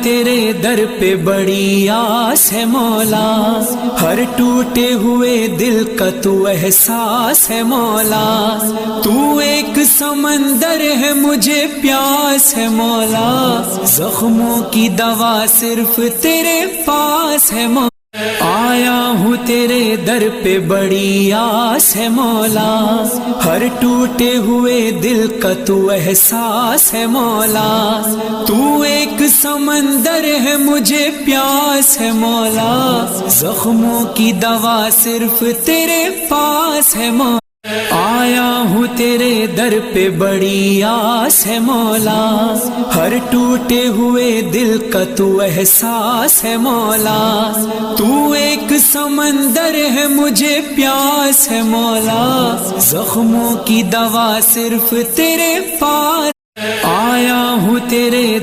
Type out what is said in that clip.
تیرے در پہ بڑی آس ہے مولا، ہر ٹوٹے ہوئے دل کا تو احساس ہے مولا، تو ایک سمندر ہے مجھے پیاس ہے مولا، زخموں کی دوا صرف تیرے پاس ہے مولا، آیا ہوں تیرے در پہ بڑی آس ہے مولا، ہر ٹوٹے ہوئے دل کا تو احساس ہے مولا، تو ایک سمندر ہے مجھے پیاس ہے مولا، زخموں کی دوا صرف تیرے پاس ہے مولا، آیا ہوں تیرے در پہ بڑی آس ہے مولا، ہر ٹوٹے ہوئے دل کا تو احساس ہے مولا، تو ایک سمندر ہے مجھے پیاس ہے مولا، زخموں کی دوا صرف تیرے پاس، آیا ہوں تیرے